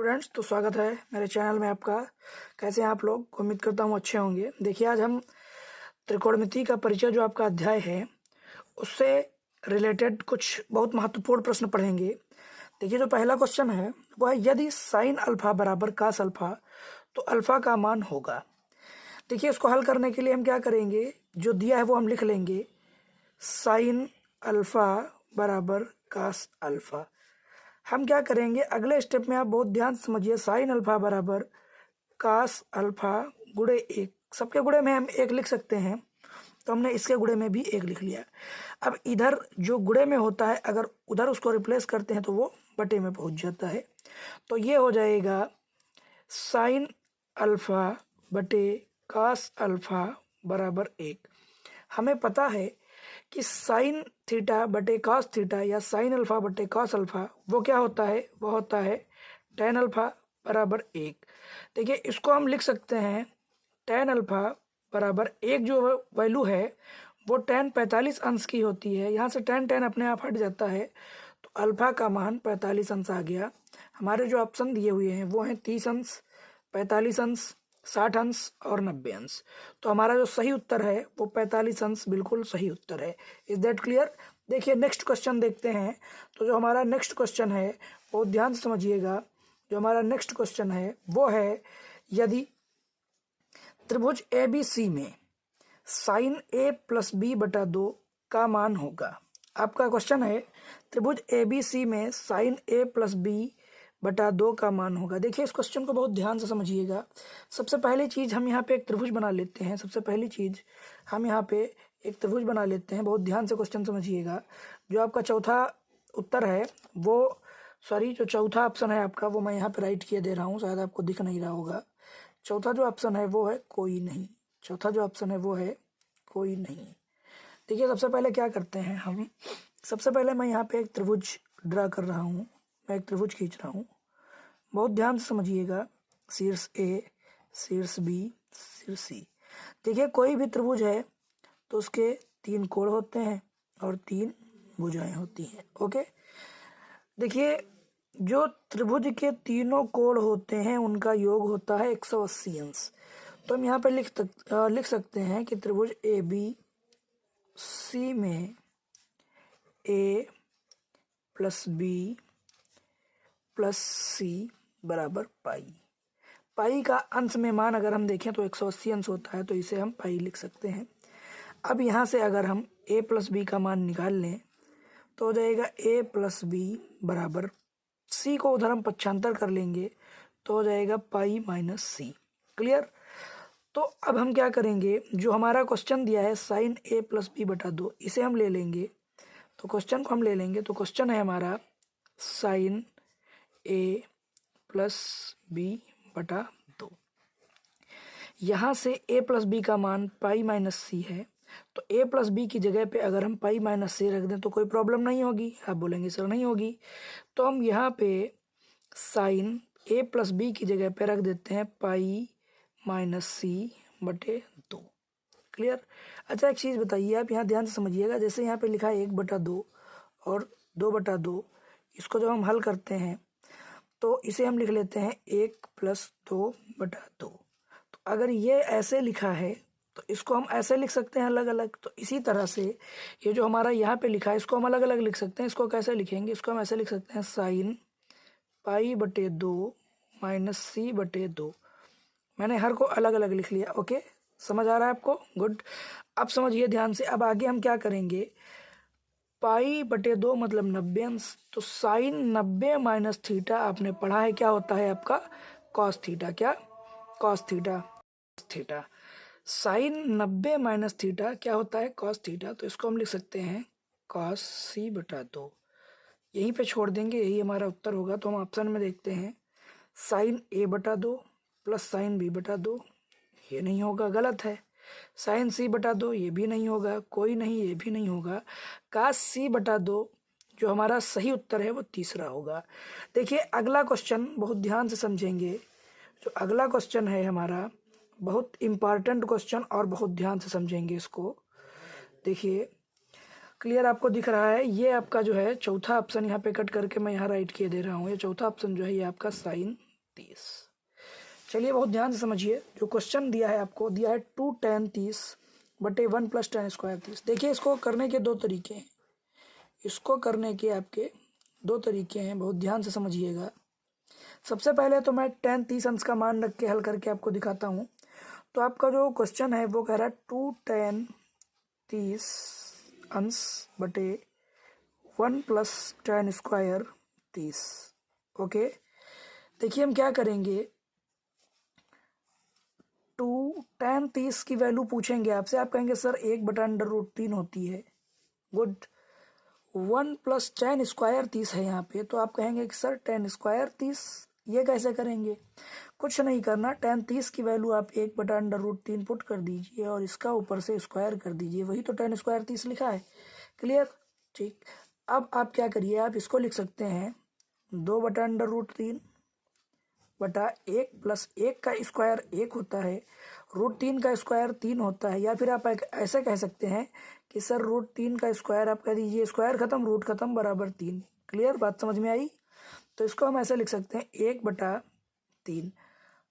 Students, तो स्वागत है मेरे चैनल में आपका। कैसे हैं आप लोग? उम्मीद करता हूँ अच्छे होंगे। देखिए, आज हम त्रिकोणमिति का परिचय जो आपका अध्याय है उससे रिलेटेड कुछ बहुत महत्वपूर्ण प्रश्न पढ़ेंगे। देखिए, जो पहला क्वेश्चन है वो है, यदि साइन अल्फा बराबर कास अल्फा तो अल्फा का मान होगा। देखिए, इसको हल करने के लिए हम क्या करेंगे, जो दिया है वो हम लिख लेंगे। साइन अल्फा बराबर कास अल्फा। हम क्या करेंगे, अगले स्टेप में आप बहुत ध्यान से समझिए। साइन अल्फा बराबर कास अल्फा गुणे एक, सबके गुणे में हम एक लिख सकते हैं, तो हमने इसके गुणे में भी एक लिख लिया। अब इधर जो गुणे में होता है, अगर उधर उसको रिप्लेस करते हैं तो वो बटे में पहुंच जाता है। तो ये हो जाएगा साइन अल्फा बटे कास अल्फा बराबर एक। हमें पता है कि साइन थीटा बटे कॉस थीटा या साइन अल्फा बटे कॉस अल्फा वो क्या होता है, वो होता है टेन अल्फा बराबर एक। देखिए, इसको हम लिख सकते हैं टेन अल्फा बराबर एक। जो वैल्यू है वो टेन 45 अंश की होती है। यहाँ से टेन टेन अपने आप हट जाता है, तो अल्फा का मान 45 अंश आ गया। हमारे जो ऑप्शन दिए हुए हैं वो हैं 30 अंश, 45 अंश, 60 अंश और 90 अंश। तो हमारा जो सही उत्तर है वो 45 अंश बिल्कुल सही उत्तर है। Is that clear? देखिए, नेक्स्ट क्वेश्चन देखते हैं। तो जो हमारा नेक्स्ट क्वेश्चन है वो ध्यान से समझिएगा। जो हमारा नेक्स्ट क्वेश्चन है वो है, यदि त्रिभुज ए बी सी में साइन ए प्लस बी बटा दो का मान होगा। आपका क्वेश्चन है, त्रिभुज ए बी सी में साइन ए प्लस बी बटा दो का मान होगा। देखिए, इस क्वेश्चन को बहुत ध्यान से समझिएगा। सबसे पहली चीज़ हम यहाँ पे एक त्रिभुज बना लेते हैं। सबसे पहली चीज़ हम यहाँ पे एक त्रिभुज बना लेते हैं। बहुत ध्यान से क्वेश्चन समझिएगा। जो आपका चौथा उत्तर है वो, सॉरी, जो चौथा ऑप्शन है आपका वो मैं यहाँ पे राइट किए दे रहा हूँ, शायद आपको दिख नहीं रहा होगा। चौथा जो ऑप्शन है वो है कोई नहीं। चौथा जो ऑप्शन है वो है कोई नहीं। देखिए, सबसे पहले क्या करते हैं हम, सबसे पहले मैं यहाँ पे एक त्रिभुज ड्रा कर रहा हूँ। मैं एक त्रिभुज खींच रहा हूँ, बहुत ध्यान से समझिएगा। शीर्ष ए, शीर्ष बी, शीर्ष सी। देखिए, कोई भी त्रिभुज है तो उसके तीन कोण होते हैं और तीन भुजाएं होती हैं। ओके, देखिए, जो त्रिभुज के तीनों कोण होते हैं उनका योग होता है 180 अंश। तो हम यहाँ पे लिख सकते हैं कि त्रिभुज ए बी सी में ए प्लस बी प्लस सी बराबर पाई। पाई का अंश में मान अगर हम देखें तो 180 अंश होता है, तो इसे हम पाई लिख सकते हैं। अब यहाँ से अगर हम a प्लस बी का मान निकाल लें तो हो जाएगा a प्लस बी बराबर, c को उधर हम पक्षांतर कर लेंगे तो हो जाएगा पाई माइनस सी। क्लियर? तो अब हम क्या करेंगे, जो हमारा क्वेश्चन दिया है साइन a प्लस बी बटा दो, इसे हम ले लेंगे। तो क्वेश्चन को हम ले लेंगे, तो क्वेश्चन है हमारा साइन a प्लस बी बटा दो। यहाँ से a प्लस बी का मान पाई माइनस सी है, तो a प्लस बी की जगह पे अगर हम पाई माइनस सी रख दें तो कोई प्रॉब्लम नहीं होगी। आप बोलेंगे सर नहीं होगी, तो हम यहाँ पे साइन a प्लस बी की जगह पे रख देते हैं पाई माइनस सी बटे दो। क्लियर? अच्छा, एक चीज़ बताइए, आप यहाँ ध्यान से समझिएगा। जैसे यहाँ पे लिखा है 1/2 और 2/2, इसको जब हम हल करते हैं तो इसे हम लिख लेते हैं 1 + 2/2। तो अगर ये ऐसे लिखा है तो इसको हम ऐसे लिख सकते हैं अलग अलग। तो इसी तरह से ये जो हमारा यहाँ पे लिखा है इसको हम अलग अलग लिख सकते हैं। इसको कैसे लिखेंगे, इसको हम ऐसे लिख सकते हैं साइन पाई बटे 2 माइनस सी बटे 2। मैंने हर को अलग अलग लिख लिया। ओके, समझ आ रहा है आपको? गुड। अब समझिए ध्यान से। अब आगे हम क्या करेंगे, पाई बटे 2 मतलब 90 अंश। तो साइन 90 माइनस थीटा आपने पढ़ा है क्या होता है आपका, कॉस थीटा। क्या? Cos theta. Theta sine 90 minus theta क्या होता है, कॉस थीटा। तो इसको हम लिख सकते हैं कॉस सी बटा 2। यहीं पे छोड़ देंगे, यही हमारा उत्तर होगा। तो हम ऑप्शन में देखते हैं साइन a बटा 2 प्लस साइन b बटा 2। ये नहीं होगा, गलत है। साइन c बटा 2, ये भी नहीं होगा, कोई नहीं, ये भी नहीं होगा। कास c बटा 2, जो हमारा सही उत्तर है वो तीसरा होगा। देखिए, अगला क्वेश्चन बहुत ध्यान से समझेंगे। जो अगला क्वेश्चन है हमारा बहुत इम्पॉर्टेंट क्वेश्चन, और बहुत ध्यान से समझेंगे इसको। देखिए, क्लियर आपको दिख रहा है? ये आपका जो है चौथा ऑप्शन यहाँ पे कट करके मैं यहाँ राइट किए दे रहा हूँ। ये चौथा ऑप्शन जो है ये आपका साइन 30। चलिए बहुत ध्यान से समझिए, जो क्वेश्चन दिया है आपको, दिया है 2 tan 30 बटे 1 + tan स्क्वायर 30। देखिए इसको करने के दो तरीके हैं, इसको करने के आपके दो तरीके हैं, बहुत ध्यान से समझिएगा। सबसे पहले तो मैं tan 30 अंश का मान रख के हल करके आपको दिखाता हूँ। तो आपका जो क्वेश्चन है वो कह रहा है 2 tan 30 अंश बटे 1 + tan स्क्वायर 30। ओके, देखिए हम क्या करेंगे, 2 tan 30 की वैल्यू पूछेंगे आपसे, आप कहेंगे सर 1/√3 होती है। गुड। 1 + tan स्क्वायर 30 है यहाँ पे, तो आप कहेंगे कि सर tan स्क्वायर 30, ये कैसे करेंगे? कुछ नहीं करना, tan 30 की वैल्यू आप 1/√3 पुट कर दीजिए और इसका ऊपर से स्क्वायर कर दीजिए, वही तो tan स्क्वायर 30 लिखा है। क्लियर? ठीक। अब आप क्या करिए, आप इसको लिख सकते हैं 2/√3 बटा 1 + 1 का स्क्वायर 1 होता है, √3 का स्क्वायर 3 होता है। या फिर आप ऐसे कह सकते हैं कि सर √3 का स्क्वायर आप कह दीजिए, स्क्वायर खत्म रूट खत्म बराबर 3। क्लियर? बात समझ में आई? तो इसको हम ऐसे लिख सकते हैं 1/3।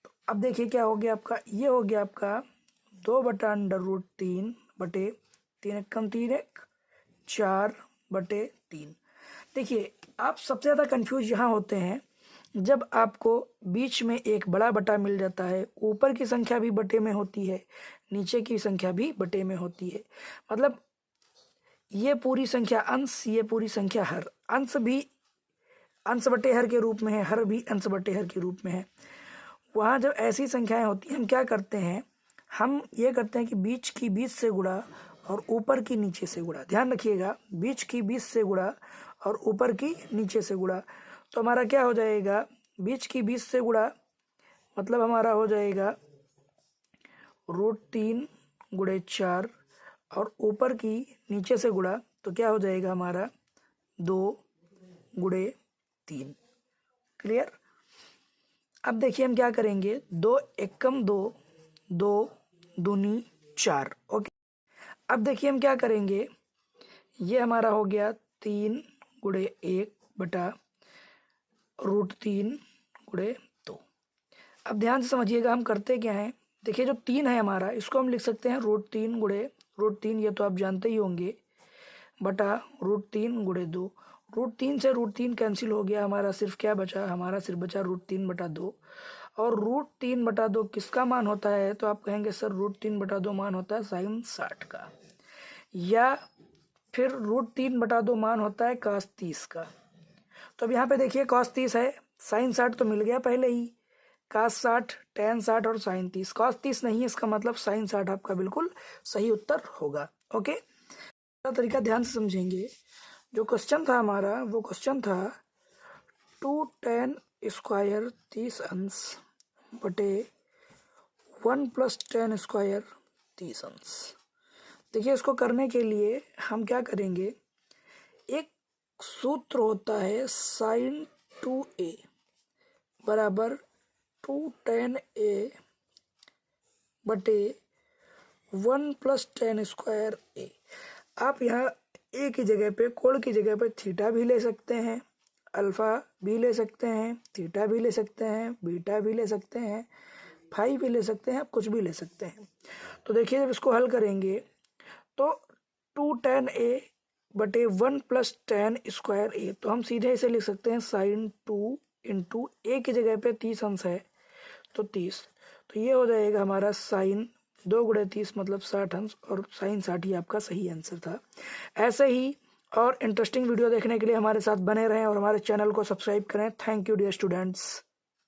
तो अब देखिए क्या हो गया आपका, ये हो गया आपका 2/√3 बटे 3 एकम 3 1 4/3। देखिए आप सबसे ज़्यादा कंफ्यूज यहाँ होते हैं जब आपको बीच में एक बड़ा बटा मिल जाता है, ऊपर की संख्या भी बटे में होती है, नीचे की संख्या भी बटे में होती है। मतलब ये पूरी संख्या अंश, ये पूरी संख्या हर, अंश भी अंश बटे हर के रूप में है, हर भी अंश बटे हर के रूप में है। वहाँ जब ऐसी संख्याएं होती हैं, हम क्या करते हैं, हम ये करते हैं कि बीच की 20 से गुणा और ऊपर की नीचे से गुणा। ध्यान रखिएगा, बीच की 20 से गुणा और ऊपर की नीचे से गुणा। तो हमारा क्या हो जाएगा, बीच की 20 से गुणा मतलब हमारा हो जाएगा √3 × 4 और ऊपर की नीचे से गुणा तो क्या हो जाएगा हमारा 2 × 3। क्लियर? अब देखिए हम क्या करेंगे, 2 एकम 2, 2 दूनी 4। ओके, अब देखिए हम क्या करेंगे, ये हमारा हो गया 3 × 1 बटा √3 × 2। अब ध्यान से समझिएगा हम करते क्या हैं। देखिए जो 3 है हमारा, इसको हम लिख सकते हैं √3 × √3, ये तो आप जानते ही होंगे, बटा √3 × 2। √3 से √3 कैंसिल हो गया, हमारा सिर्फ क्या बचा, हमारा सिर्फ बचा √3/2। और √3/2 किसका मान होता है? तो आप कहेंगे सर √3/2 मान होता है sin 60 का, या फिर √3/2 मान होता है cos 30 का। तो अब यहाँ पे देखिए cos 30 है, sin 60 तो मिल गया पहले ही, cos 60, tan 60 और sin 30। cos 30 नहीं है, इसका मतलब sin 60 आपका बिल्कुल सही उत्तर होगा। ओके, तरीका ध्यान से समझेंगे। जो क्वेश्चन था हमारा, वो क्वेश्चन था 2 tan स्क्वायर 30 अंश बटे 1 + tan स्क्वायर 30 अंश। देखिए इसको करने के लिए हम क्या करेंगे, एक सूत्र होता है sin 2a बराबर 2 tan a बटे 1 + tan स्क्वायर a। आप यहाँ ए की जगह पे, कोण की जगह पे थीटा भी ले सकते हैं, अल्फा भी ले सकते हैं, थीटा भी ले सकते हैं, बीटा भी ले सकते हैं, फाई भी ले सकते हैं, आप कुछ भी ले सकते हैं। तो देखिए जब इसको हल करेंगे तो 2 tan a बटे 1 + tan स्क्वायर a, तो हम सीधे इसे लिख सकते हैं sin 2 × a की जगह पे 30 अंश है तो 30, तो ये हो जाएगा हमारा sin 2 × 30 मतलब 60 अंश, और sin 60 ही आपका सही आंसर था। ऐसे ही और इंटरेस्टिंग वीडियो देखने के लिए हमारे साथ बने रहें और हमारे चैनल को सब्सक्राइब करें। Thank you dear students.